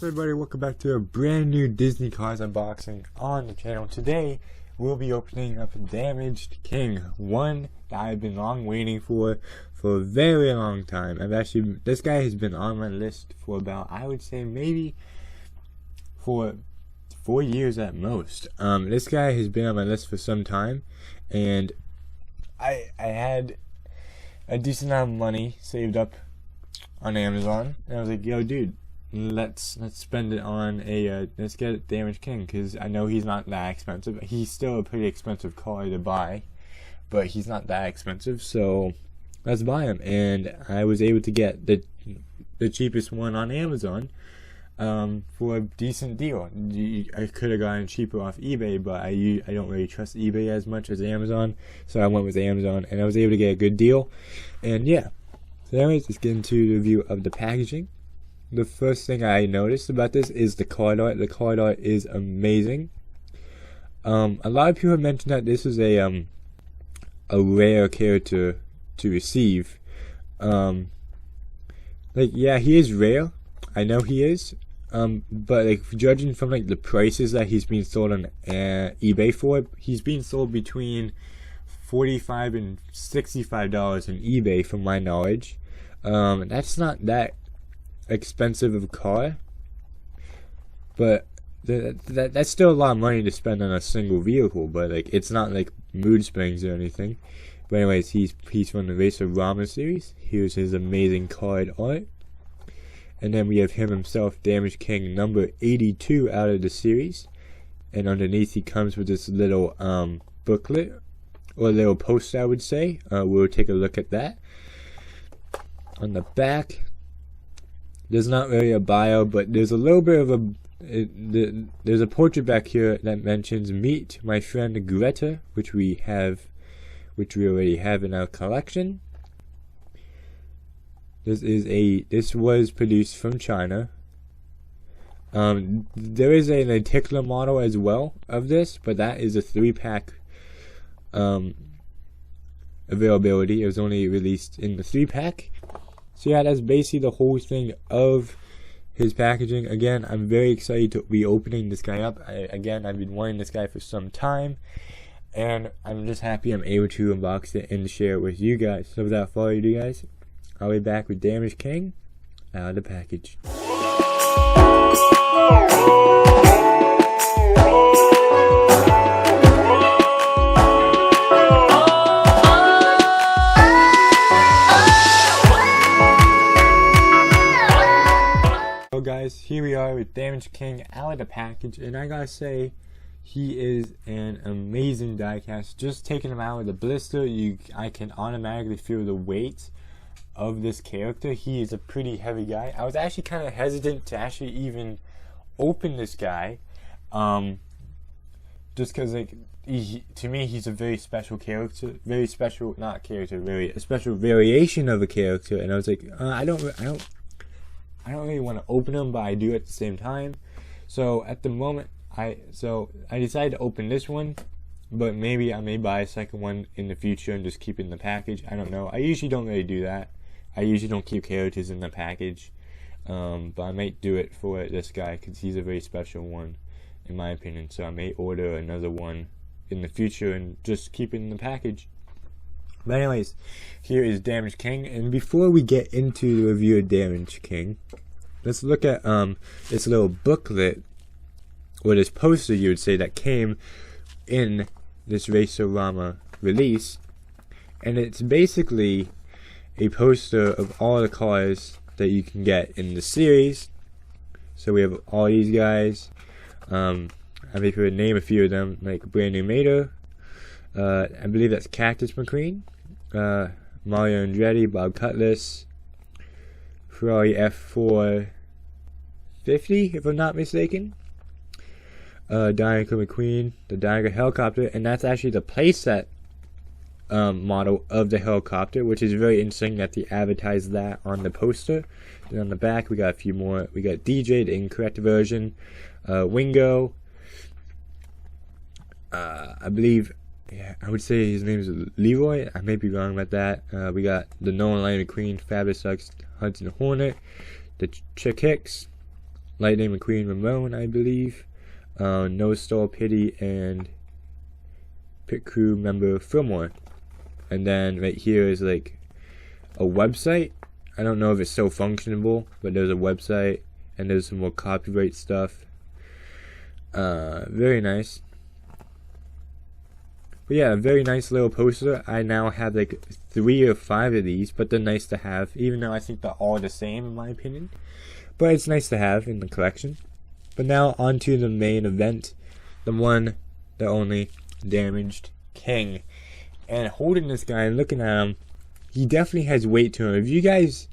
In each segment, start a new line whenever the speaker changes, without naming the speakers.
everybody? Welcome back to a brand new Disney Cars unboxing on the channel. Today we'll be opening up Damaged King, one that I've been waiting for a very long time. This guy has been on my list for about, I would say, maybe for 4 years at most. This guy has been on my list for some time, and I had a decent amount of money saved up on Amazon, and I was like, yo dude, let's spend it on let's get Damaged King, because I know he's not that expensive. He's still a pretty expensive car to buy, but he's not that expensive, so let's buy him. And I was able to get the cheapest one on Amazon for a decent deal. I could have gotten cheaper off eBay, but I don't really trust eBay as much as Amazon, so I went with Amazon, and I was able to get a good deal. And yeah, so anyways, let's get into the review of the packaging. The first thing I noticed about this is the card art. The card art is amazing. A lot of people have mentioned that this is a rare character to receive. Like, yeah, he is rare. I know he is. But like, judging from like the prices that he's being sold on eBay for, he's being sold between $45 and $65 on eBay, from my knowledge. That's not that expensive of a car, but that's still a lot of money to spend on a single vehicle. But like, it's not like mood springs or anything. But anyways, he's from the Race O Rama series. Here's his amazing card art, and then we have him himself, Damaged King number 82 out of the series. And underneath, he comes with this little booklet, or a little poster, I would say. We'll take a look at that. On the back, there's not really a bio, but there's a little bit of there's a portrait back here that mentions "Meet my friend Greta," which we already have in our collection. This was produced from China. There is an particular model as well of this, but that is a 3-pack availability. It was only released in the 3-pack. So yeah, that's basically the whole thing of his packaging. Again, I'm very excited to be opening this guy up. I've been wanting this guy for some time, and I'm just happy I'm able to unbox it and share it with you guys. So without further ado, guys, I'll be back with Damaged King out of the package. So guys, here we are with Damaged King out of the package, and I gotta say, he is an amazing diecast. Just taking him out of the blister, I can automatically feel the weight of this character. He is a pretty heavy guy. I was actually kind of hesitant to actually even open this guy, just because, like, to me, he's a very special character, a special variation of a character, and I was like, I don't really want to open them, but I do at the same time. So at the moment, I decided to open this one, but maybe I may buy a second one in the future and just keep it in the package. I don't know. I usually don't really do that. I usually don't keep characters in the package, but I might do it for this guy because he's a very special one, in my opinion. So I may order another one in the future and just keep it in the package. But anyways, here is Damaged King, and before we get into the review of Damaged King, let's look at this little booklet, or this poster, you would say, that came in this Race O Rama release. And it's basically a poster of all the cars that you can get in the series. So we have all these guys. I may name a few of them, like Brand New Mater. I believe that's Cactus McQueen. Mario Andretti, Bob Cutlass, Ferrari F450, if I'm not mistaken. Danica McQueen, the Danica helicopter, and that's actually the playset model of the helicopter, which is very interesting that they advertise that on the poster. Then on the back, we got a few more. We got DJ, the incorrect version, Wingo. I believe, yeah, I would say his name is Leroy. I may be wrong about that. We got the Nolan Lightning McQueen, Fabulous Sucks, Hudson Hornet, the Chick Hicks, Lightning McQueen Ramon, I believe. No Star Pity and Pit Crew member Fillmore. And then right here is like a website. I don't know if it's still functionable, but there's a website and there's some more copyright stuff. Very nice. But yeah, a very nice little poster. I now have like 3 or 5 of these, but they're nice to have, even though I think they're all the same in my opinion. But it's nice to have in the collection. But now on to the main event, the one, the only, Damaged King. And holding this guy and looking at him, he definitely has weight to him. If you guys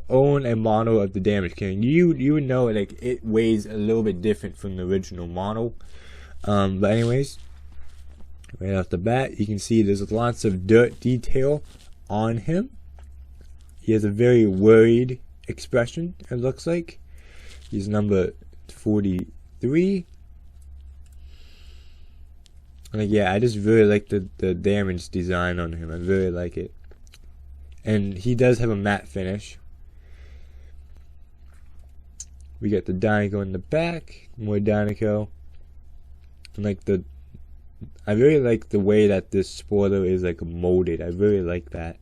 own a model of the Damaged King, you would know like it weighs a little bit different from the original model. But anyways, right off the bat, you can see there's lots of dirt detail on him. He has a very worried expression, it looks like. He's number 43. Like, yeah, I just really like the damage design on him. I really like it. And he does have a matte finish. We got the Dinoco in the back, more Dinoco. And like I really like the way that this spoiler is like molded. I really like that.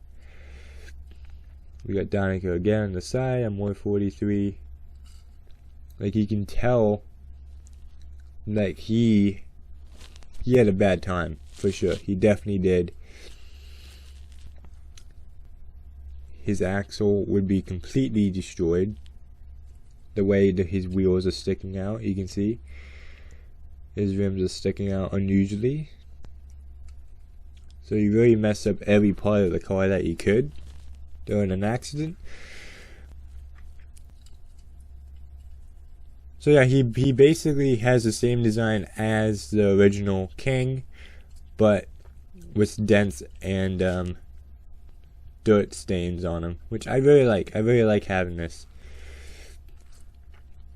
We got Dinoco again on the side. I'm 143. Like you can tell, like he had a bad time for sure. He definitely did. His axle would be completely destroyed. The way that his wheels are sticking out, you can see. His rims are sticking out unusually. So he really messed up every part of the car that he could during an accident. So yeah, he basically has the same design as the original King, but with dents and dirt stains on him, which I really like. I really like having this.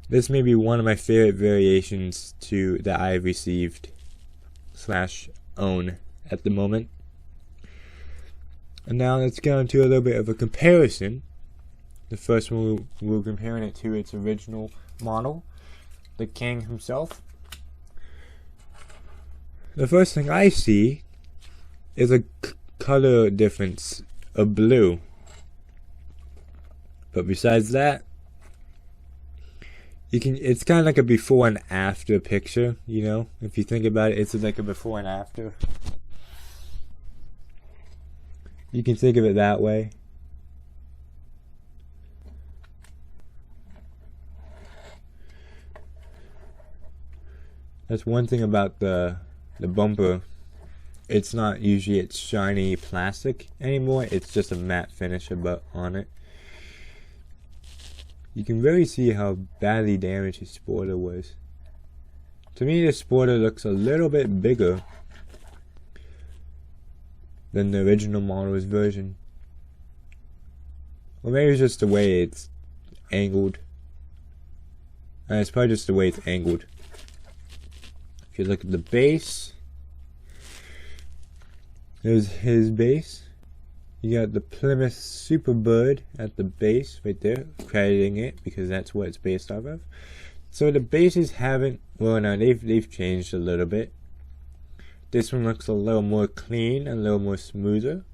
This may be one of my favorite variations that I've received / own at the moment. And now let's get into a little bit of a comparison. The first one we're comparing it to its original model, the King himself. The first thing I see is a color difference of blue. But besides that, it's kind of like a before and after picture, you know? If you think about it, it's like a before and after. You can think of it that way. That's one thing about the bumper. It's not usually it's shiny plastic anymore. It's just a matte finish on it. You can really see how badly damaged his spoiler was. To me, this spoiler looks a little bit bigger than the original model's version. Or maybe it's just the way it's angled. It's probably just the way it's angled. If you look at the base, there's his base. You got the Plymouth Superbird at the base right there, crediting it because that's what it's based off of. So the bases haven't, well, no, they've changed a little bit. This one looks a little more clean, a little more smoother.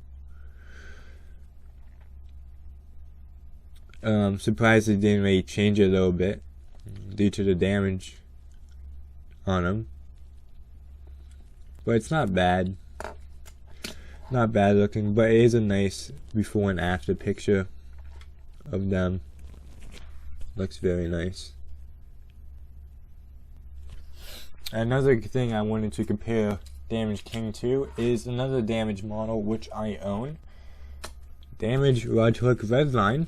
Surprised they didn't really change it a little bit due to the damage on them. But it's not bad. Not bad looking, but it is a nice before and after picture of them. Looks very nice. Another thing I wanted to compare Damaged King to is another Damaged model which I own. Damaged Roderick Redline.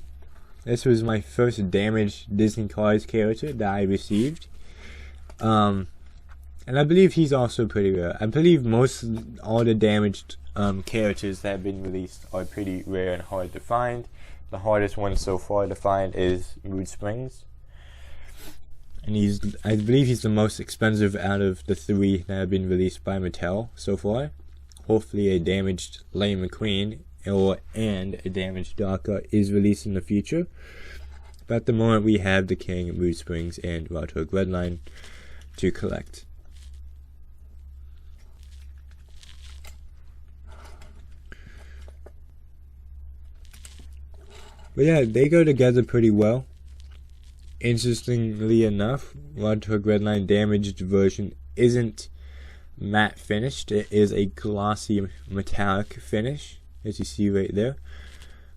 This was my first Damaged Disney Cars character that I received. And I believe he's also pretty rare. I believe all the Damaged characters that have been released are pretty rare and hard to find. The hardest one so far to find is Mood Springs. And I believe he's the most expensive out of the 3 that have been released by Mattel so far. Hopefully a damaged Lightning McQueen and a damaged Daka is released in the future. But at the moment we have the King, Mood Springs, and Roadhog Redline to collect. But yeah, they go together pretty well. Interestingly enough, Roadhog Redline damaged version isn't matte finished. It is a glossy metallic finish, as you see right there,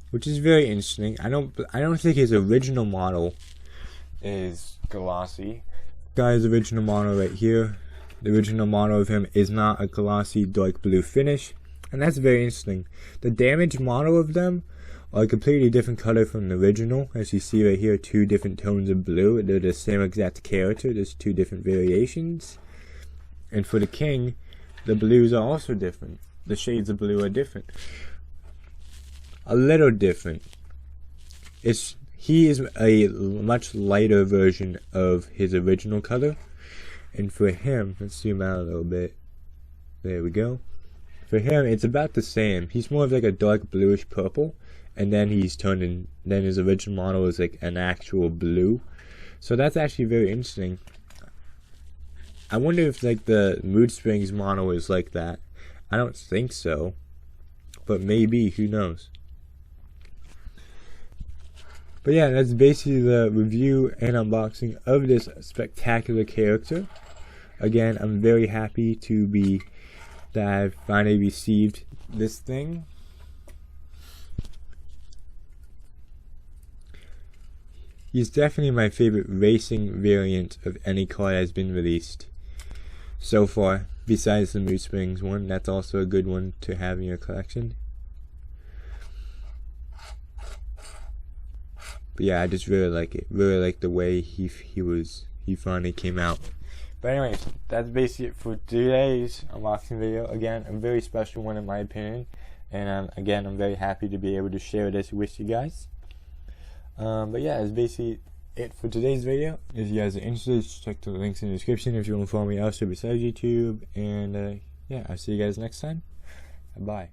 which is very interesting. I don't think his original model is glossy. Guy's original model right here, the original model of him is not a glossy dark blue finish, and that's very interesting. The damaged model of them are a completely different color from the original. As you see right here, two different tones of blue. They're the same exact character, there's two different variations. And for the King, the blues are also different. The shades of blue are different. A little different. He is a much lighter version of his original color. And for him, let's zoom out a little bit. There we go. For him, it's about the same. He's more of like a dark bluish purple. And then he's turned in, then his original model is like an actual blue. So that's actually very interesting. I wonder if like the Mood Springs model is like that. I don't think so, but maybe, who knows. But yeah, that's basically the review and unboxing of this spectacular character. Again, I'm very happy that I've finally received this thing. He's definitely my favorite racing variant of any card that has been released so far, besides the Mood Springs one. That's also a good one to have in your collection. But yeah, I just really like it. Really like the way he finally came out. But anyways, that's basically it for today's unboxing video. Again, a very special one in my opinion. And again, I'm very happy to be able to share this with you guys. But yeah, that's basically it for today's video. If you guys are interested, check the links in the description if you want to follow me elsewhere besides YouTube. And yeah, I'll see you guys next time. Bye.